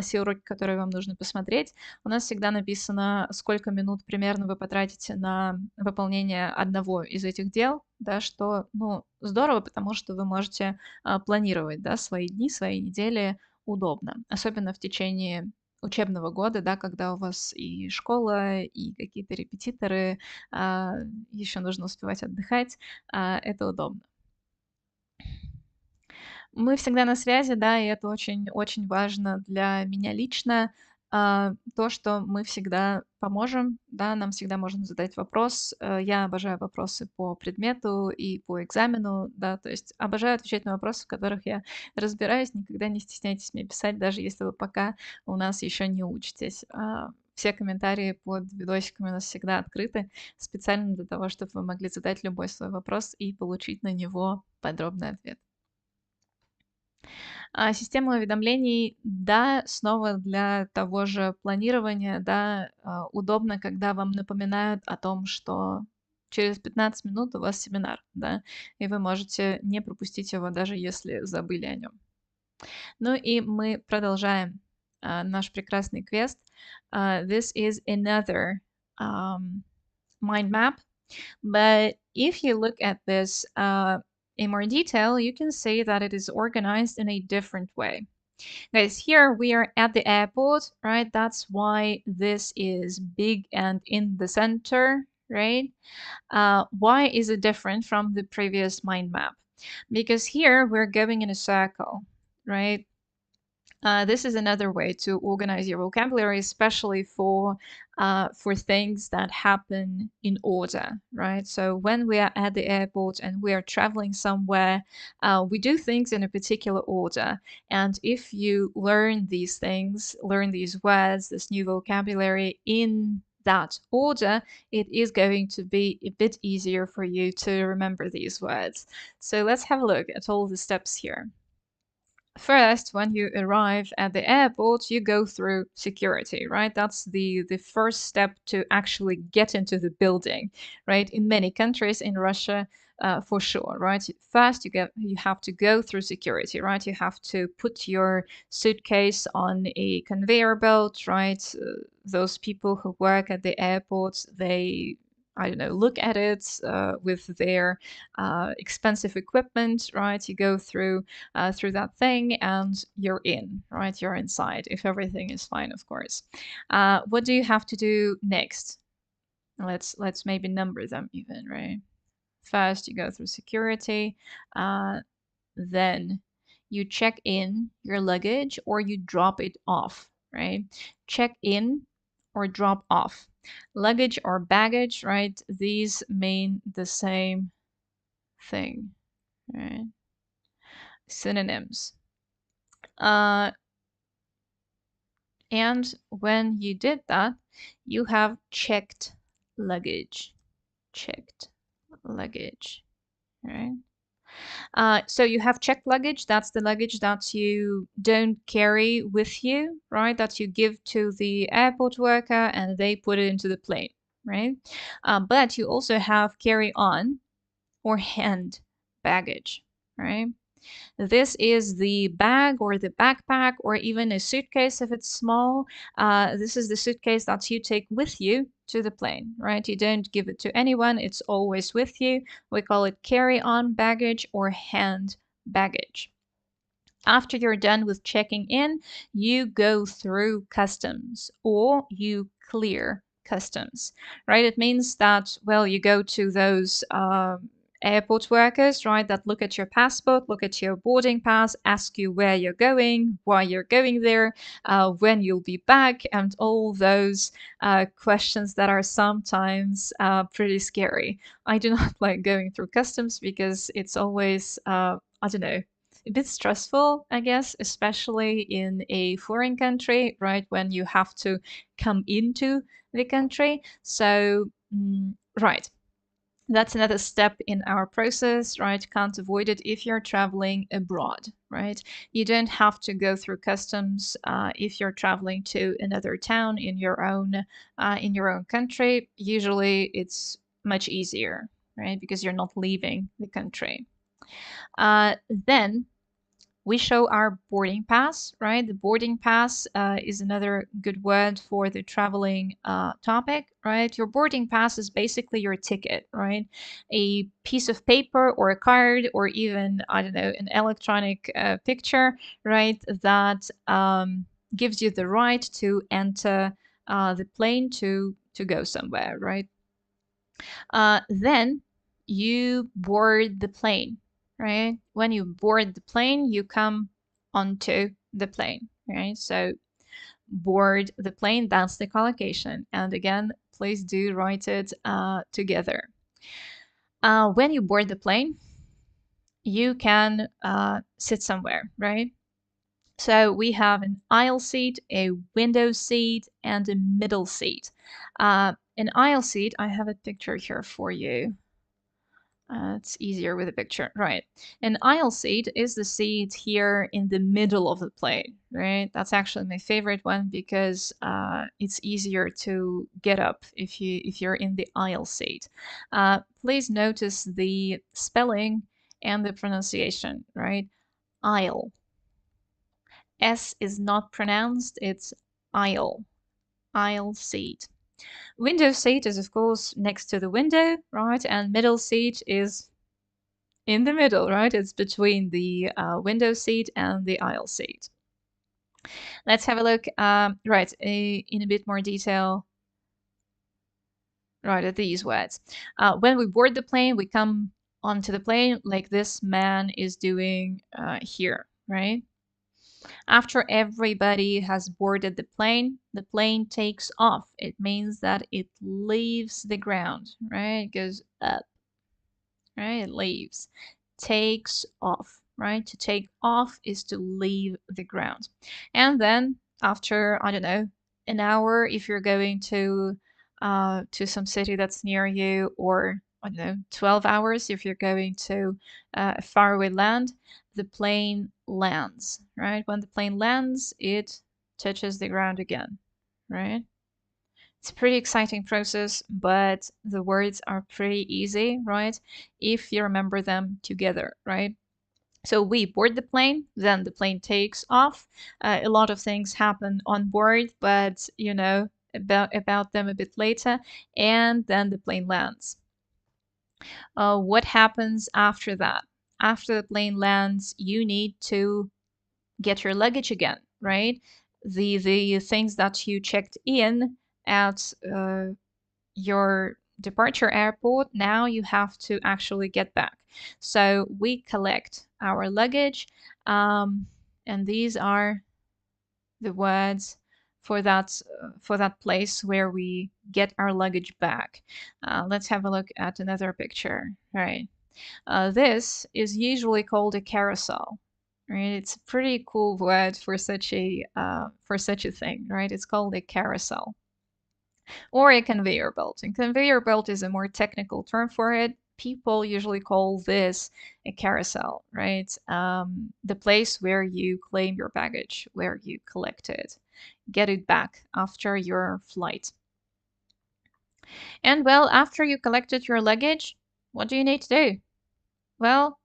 все уроки, которые вам нужно посмотреть. У нас всегда написано, сколько минут примерно вы потратите на выполнение одного из этих дел, да, что, ну, здорово, потому что вы можете планировать, да, свои дни, свои недели удобно, особенно в течение учебного года, да, когда у вас и школа, и какие-то репетиторы, а, еще нужно успевать отдыхать, это удобно. Мы всегда на связи, да, и это очень-очень важно для меня лично. То, что мы всегда поможем, да, нам всегда можно задать вопрос. Я обожаю вопросы по предмету и по экзамену, да, то есть обожаю отвечать на вопросы, в которых я разбираюсь. Никогда не стесняйтесь мне писать, даже если вы пока у нас еще не учитесь. Все комментарии под видосиками у нас всегда открыты, специально для того, чтобы вы могли задать любой свой вопрос и получить на него подробный ответ. Система уведомлений, да, снова для того же планирования, да, удобно, когда вам напоминают о том, что через 15 минут у вас семинар, да, и вы можете не пропустить его, даже если забыли о нем. Ну и мы продолжаем наш прекрасный квест. This is another mind map, but if you look at this in more detail, you can see that it is organized in a different way. Guys, here we are at the airport, right? That's why this is big and in the center, right? Why is it different from the previous mind map? Because here we're going in a circle, right? This is another way to organize your vocabulary, especially for things that happen in order, right? So when we are at the airport and we are traveling somewhere, we do things in a particular order. And if you learn these things, learn these words, this new vocabulary in that order, it is going to be a bit easier for you to remember these words. So let's have a look at all the steps here. First, when you arrive at the airport, you go through security, right? That's the first step to actually get into the building, right? In many countries, in Russia, for sure, right? First, you have to go through security, right? You have to put your suitcase on a conveyor belt, right? Those people who work at the airports, they, I don't know, look at it with their expensive equipment, right? You go through that thing and you're in, right? You're inside, if everything is fine, of course. What do you have to do next? Let's maybe number them even, right? First, you go through security, then you check in your luggage or you drop it off, right? Check in or drop off. Luggage or baggage, right? These mean the same thing, right? Synonyms. And when you did that, you have checked luggage. Checked luggage, right? So you have checked luggage. That's the luggage that you don't carry with you, right? That you give to the airport worker and they put it into the plane, right? But you also have carry on or hand baggage, right? This is the bag or the backpack or even a suitcase if it's small. This is the suitcase that you take with you to the plane, right? You don't give it to anyone, it's always with you. We call it carry-on baggage or hand baggage. After you're done with checking in, you go through customs or you clear customs, right? It means that, well, you go to those airport workers, right, that look at your passport, look at your boarding pass, ask you where you're going, why you're going there, when you'll be back, and all those questions that are sometimes pretty scary. I do not like going through customs because it's always, I don't know, a bit stressful, I guess, especially in a foreign country, right? When you have to come into the country. So, right. That's another step in our process, right? Can't avoid it if you're traveling abroad, right? You don't have to go through customs if you're traveling to another town in your own country. Usually, it's much easier, right? Because you're not leaving the country. Then we show our boarding pass, right? The boarding pass is another good word for the traveling topic, right? Your boarding pass is basically your ticket, right? A piece of paper or a card or even, I don't know, an electronic picture, right? That gives you the right to enter the plane to go somewhere, right? Then you board the plane, right? When you board the plane, you come onto the plane, right? So board the plane, that's the collocation. And again, please do write it together. When you board the plane, you can sit somewhere, right? So we have an aisle seat, a window seat, and a middle seat. An aisle seat, I have a picture here for you. It's easier with a picture, right? An aisle seat is the seat here in the middle of the plane, right? That's actually my favorite one because it's easier to get up if you're in the aisle seat. Please notice the spelling and the pronunciation, right? Aisle. S is not pronounced, it's aisle. Aisle seat. Window seat is, of course, next to the window, right? And middle seat is in the middle, right? It's between the window seat and the aisle seat. Let's have a look, in a bit more detail, right, at these words. When we board the plane, we come onto the plane like this man is doing here, right? After everybody has boarded the plane takes off. It means that it leaves the ground, right? It goes up, right? It leaves, takes off, right? To take off is to leave the ground. And then after, I don't know, an hour, if you're going to some city that's near you, or I don't know, 12 hours if you're going to a faraway land, the plane lands, right? When the plane lands, it touches the ground again, right? It's a pretty exciting process, but the words are pretty easy, right? If you remember them together, right? So we board the plane, then the plane takes off. A lot of things happen on board, but you know about them a bit later, and then the plane lands. What happens after that? After the plane lands, you need to get your luggage again, right? The things that you checked in at your departure airport, now you have to actually get back. So we collect our luggage, and these are the words for that place where we get our luggage back. Let's have a look at another picture. Right. This is usually called a carousel. Right, it's a pretty cool word for such a thing, right? It's called a carousel or a conveyor belt. And conveyor belt is a more technical term for it. people usually call this a carousel, right? The place where you claim your baggage, where you collect it, get it back after your flight. And well, after you collected your luggage, what do you need to do? Well,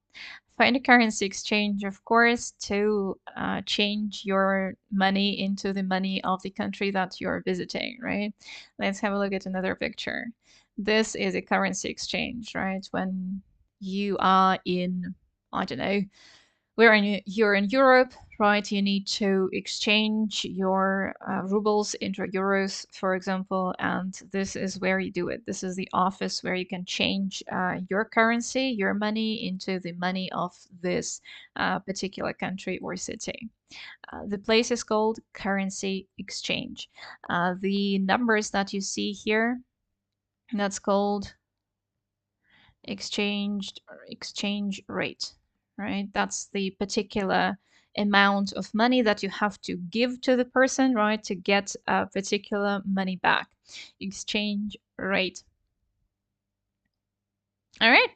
find a currency exchange, of course, to change your money into the money of the country that you're visiting, right? Let's have a look at another picture. This is a currency exchange, right? When you are in, I don't know, you're in Europe, right? You need to exchange your rubles into euros, for example, and this is where you do it. This is the office where you can change your currency, your money, into the money of this particular country or city. The place is called currency exchange. The numbers that you see here, that's called exchange rate, right? That's the particular amount of money that you have to give to the person, right, to get a particular money back. Exchange rate. All right.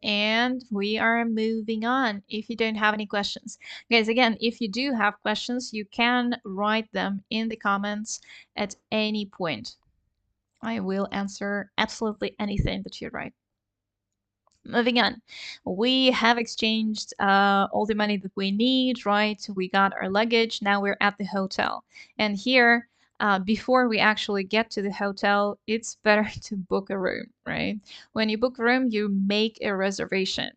And we are moving on if you don't have any questions. Guys, again, if you do have questions, you can write them in the comments at any point. I will answer absolutely anything that you write. Moving on, we have exchanged all the money that we need, right? We got our luggage. Now we're at the hotel. And here, before we actually get to the hotel, it's better to book a room, right? When you book a room, you make a reservation.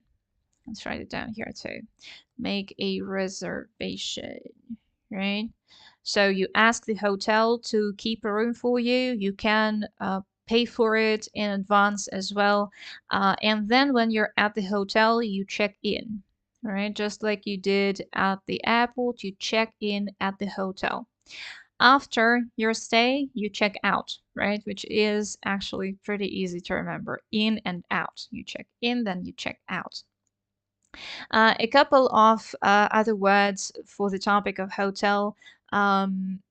Let's write it down here too. Make a reservation, right? So you ask the hotel to keep a room for you. You can pay for it in advance as well. And then when you're at the hotel, you check in, right? Just like you did at the airport, you check in at the hotel. After your stay, you check out, right? Which is actually pretty easy to remember. In and out. You check in, then you check out. A couple of other words for the topic of hotel.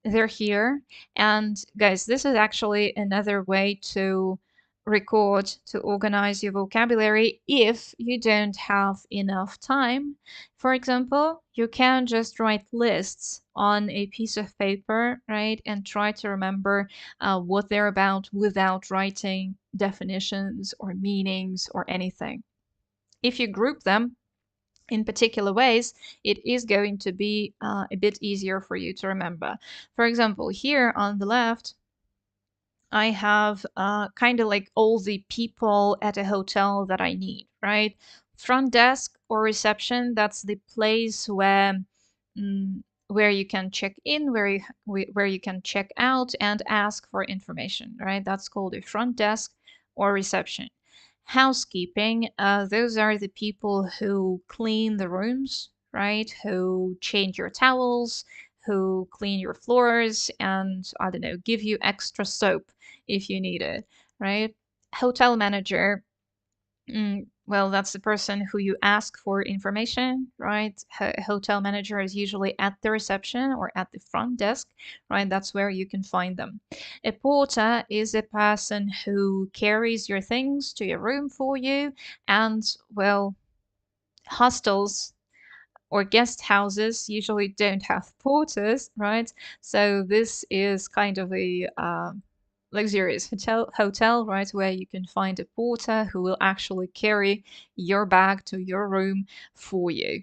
They're here. And guys, this is actually another way to record, to organize your vocabulary if you don't have enough time. For example, you can just write lists on a piece of paper, right? And try to remember what they're about without writing definitions or meanings or anything. If you group them in particular ways, it is going to be a bit easier for you to remember. For example, here on the left, I have kind of like all the people at a hotel that I need, right? Front desk or reception, that's the place mm, where you can check in, where you can check out and ask for information, right? That's called a front desk or reception. Housekeeping, those are the people who clean the rooms, right? Who change your towels, who clean your floors, and I don't know, give you extra soap if you need it, right? Hotel manager, well, that's the person who you ask for information, right? Hotel manager is usually at the reception or at the front desk, right? That's where you can find them. A porter is a person who carries your things to your room for you. And, well, hostels or guest houses usually don't have porters, right? So this is kind of a luxurious hotel, right, where you can find a porter who will actually carry your bag to your room for you.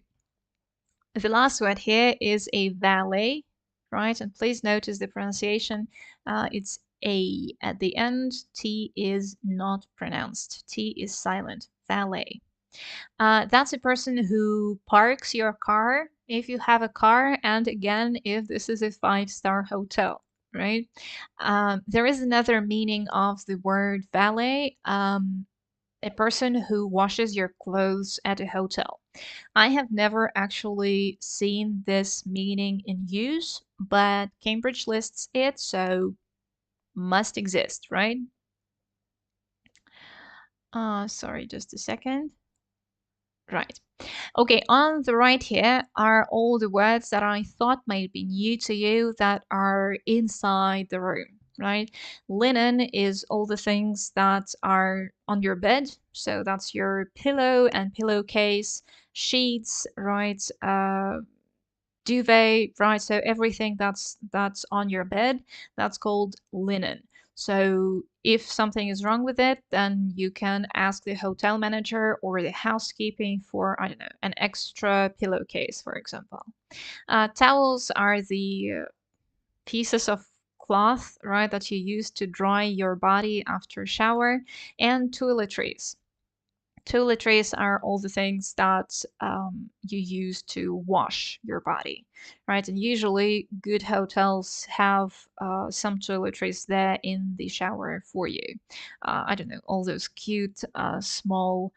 The last word here is a valet, right? And please notice the pronunciation. It's a at the end. T is not pronounced. T is silent. Valet. That's a person who parks your car if you have a car, and again, if this is a five-star hotel, right? There is another meaning of the word valet, a person who washes your clothes at a hotel. I have never actually seen this meaning in use, but Cambridge lists it, so must exist, right? Sorry, just a second. Right. Okay, on the right here are all the words that I thought might be new to you that are inside the room. right? Linen is all the things that are on your bed. So that's your pillow and pillowcase, sheets, right? Duvet, right? So everything that's on your bed, that's called linen. So if something is wrong with it, then you can ask the hotel manager or the housekeeping for, I don't know, an extra pillowcase, for example. Towels are the pieces of cloth, right, that you use to dry your body after a shower, and toiletries. Toiletries are all the things that you use to wash your body, right? And usually, good hotels have some toiletries there in the shower for you. I don't know, all those cute small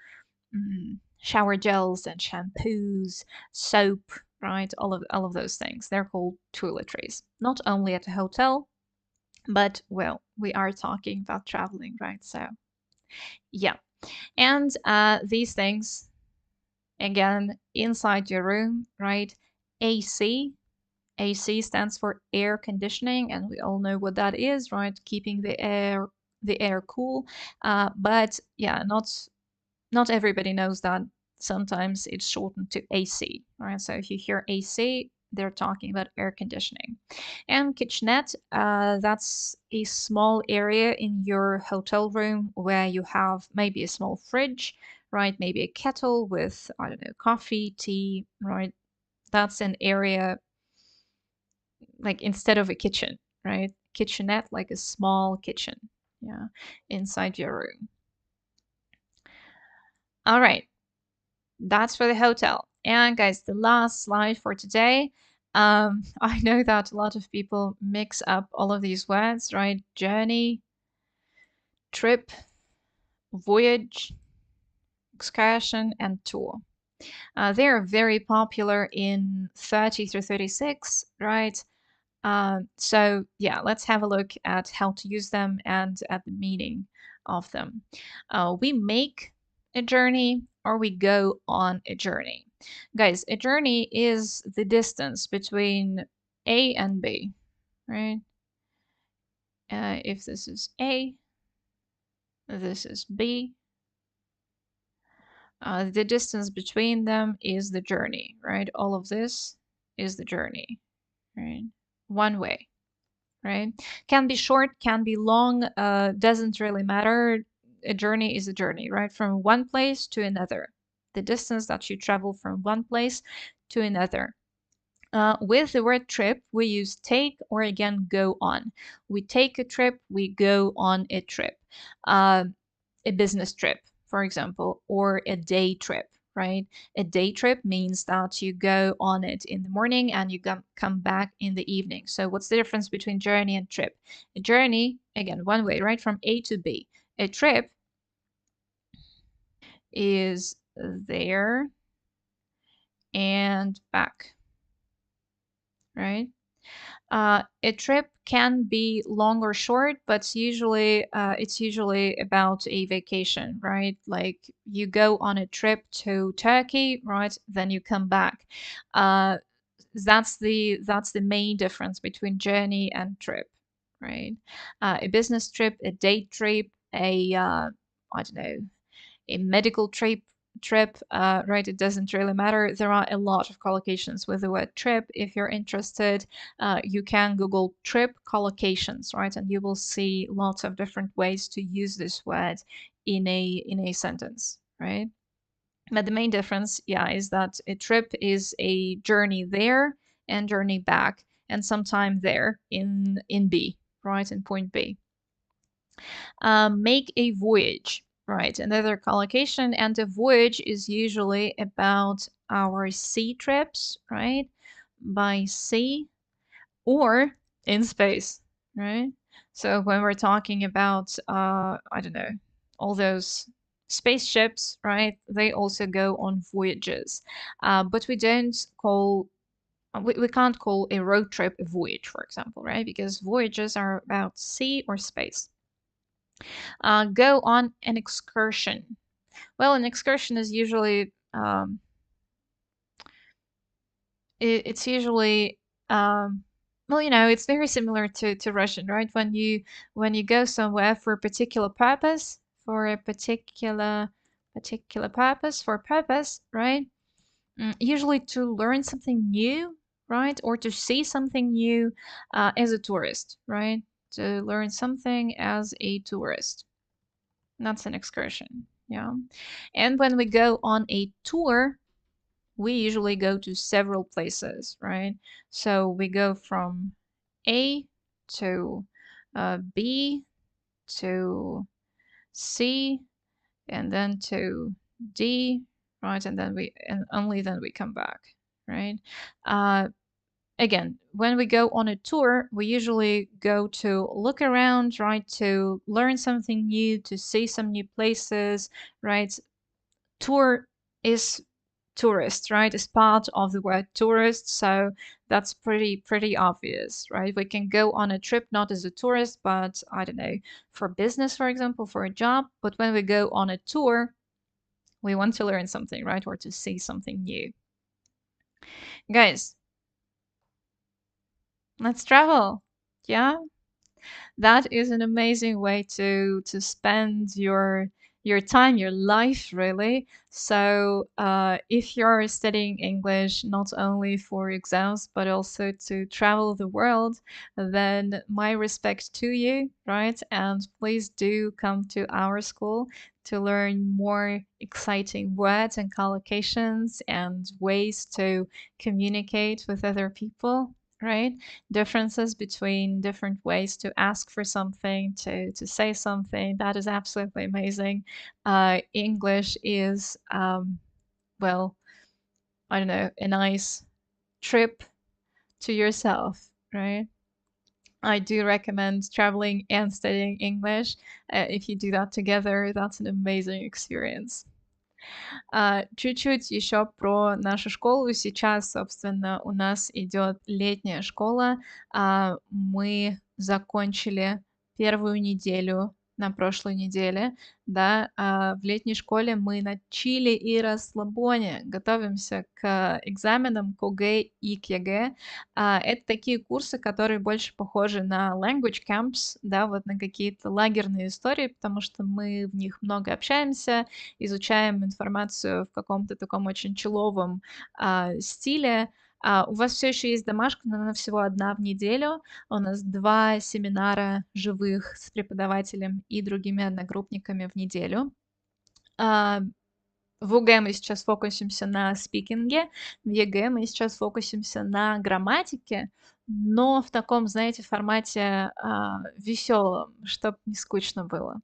shower gels and shampoos, soap, right? All of those things. They're called toiletries. Not only at a hotel, but well, we are talking about traveling, right? So yeah, and these things again inside your room, right? AC. AC stands for air conditioning, and we all know what that is, right? Keeping the air cool. But yeah, not everybody knows that sometimes it's shortened to AC, right? So if you hear AC, they're talking about air conditioning. And kitchenette, that's a small area in your hotel room where you have maybe a small fridge, right? Maybe a kettle with, I don't know, coffee, tea, right? That's an area like instead of a kitchen, right? Kitchenette, like a small kitchen, yeah, inside your room. All right. That's for the hotel. And guys, the last slide for today. I know that a lot of people mix up all of these words, right? Journey, trip, voyage, excursion, and tour. They are very popular in 30 through 36, right? So yeah, let's have a look at how to use them and at the meaning of them. We make a journey or we go on a journey. Guys, a journey is the distance between A and B, right? If this is A, this is B. The distance between them is the journey, right? All of this is the journey, right? One way. Right? Can be short, can be long, doesn't really matter. A journey is a journey, right? From one place to another. The distance that you travel from one place to another. With the word trip, we use take or again go on. We take a trip, we go on a trip. Uh, a business trip, for example, or a day trip, right? A day trip means that you go on it in the morning and you come back in the evening. So, what's the difference between journey and trip? A journey, again, one way, right? From A to B. A trip is there and back, right? A trip can be long or short, but it's usually about a vacation, right? Like you go on a trip to Turkey, right? Then you come back. Uh, that's the main difference between journey and trip, right? A business trip, a day trip, I don't know, a medical trip, right? It doesn't really matter. There are a lot of collocations with the word trip. If you're interested, you can Google trip collocations, right? And you will see lots of different ways to use this word in a sentence, right? But the main difference, yeah, is that a trip is a journey there and journey back, and sometime there in B, right? In point B. Make a voyage, right? Another collocation, and a voyage is usually about our sea trips, right? By sea or in space, right? So when we're talking about, I don't know, all those spaceships, right? They also go on voyages, but we can't call a road trip a voyage, for example, right? Because voyages are about sea or space. Go on an excursion. Well, an excursion is usually it's usually um, Well, it's very similar to Russian, right? When you go somewhere for a particular purpose, for a particular purpose, for a purpose, right? Usually to learn something new, right? Or to see something new as a tourist, right? To learn something as a tourist. That's an excursion, yeah. And when we go on a tour, we usually go to several places, right? So we go from A to B to C and then to D, right? And only then we come back, right? Uh, Again, when we go on a tour, we usually go to look around, right? To learn something new, to see some new places, right? Tour is tourist, right? Is part of the word tourist, so that's pretty obvious, right? We can go on a trip not as a tourist, but I don't know, for business, for example, for a job. But when we go on a tour, we want to learn something, right? Or to see something new. Guys, let's travel. Yeah? That is an amazing way to spend your time, your life, really. So, if you're studying English not only for exams but also to travel the world, then my respect to you, right? And please do come to our school to learn more exciting words and collocations and ways to communicate with other people, right? Differences between different ways to ask for something, to say something. That is absolutely amazing. English is, well, I don't know, a nice trip to yourself, right? I do recommend traveling and studying English. If you do that together, that's an amazing experience. Чуть-чуть еще про нашу школу. Сейчас, собственно, у нас идет летняя школа. Мы закончили первую неделю на прошлой неделе, да. В летней школе мы на чиле и расслабоне готовимся к экзаменам, к ОГЭ и к ЕГЭ. Это такие курсы, которые больше похожи на language camps, да, вот на какие-то лагерные истории, потому что мы в них много общаемся, изучаем информацию в каком-то таком очень чиловом стиле. У вас все еще есть домашка, но она всего одна в неделю. У нас 2 семинара живых с преподавателем и другими одногруппниками в неделю. А, в ОГЭ мы сейчас фокусимся на спикинге, в ЕГЭ мы сейчас фокусимся на грамматике, но в таком, знаете, формате веселом, чтобы не скучно было.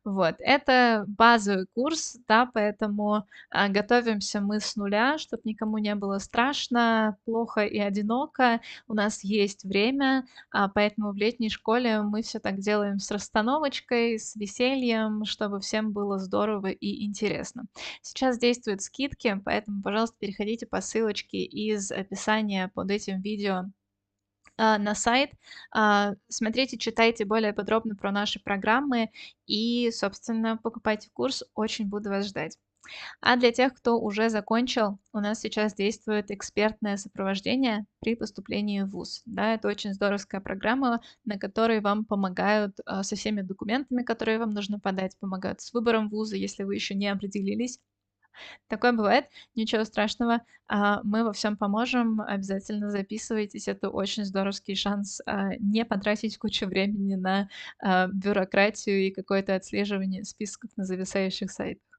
Вот, это базовый курс, да, поэтому готовимся мы с нуля, чтобы никому не было страшно, плохо и одиноко. У нас есть время, поэтому в летней школе мы все так делаем с расстановочкой, с весельем, чтобы всем было здорово и интересно. Сейчас действуют скидки, поэтому, пожалуйста, переходите по ссылочке из описания под этим видео на сайт. Смотрите, читайте более подробно про наши программы и, собственно, покупайте курс. Очень буду вас ждать. А для тех, кто уже закончил, у нас сейчас действует экспертное сопровождение при поступлении в ВУЗ. Да, это очень здоровская программа, на которой вам помогают со всеми документами, которые вам нужно подать, помогают с выбором вуза, если вы еще не определились. Такое бывает, ничего страшного. Мы во всем поможем. Обязательно записывайтесь. Это очень здоровский шанс не потратить кучу времени на бюрократию и какое-то отслеживание списков на зависающих сайтах.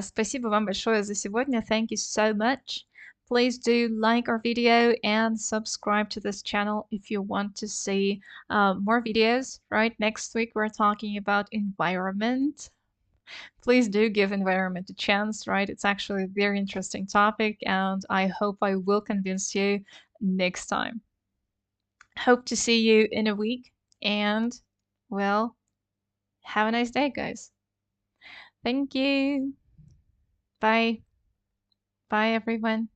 Спасибо вам большое за сегодня. Thank you so much. Please do like our video and subscribe to this channel if you want to see more videos. Right, next week we're talking about environment. Please do give environment a chance, right? It's actually a very interesting topic, and I hope I will convince you next time. Hope to see you in a week, and well, have a nice day, guys. Thank you. Bye. Bye, everyone.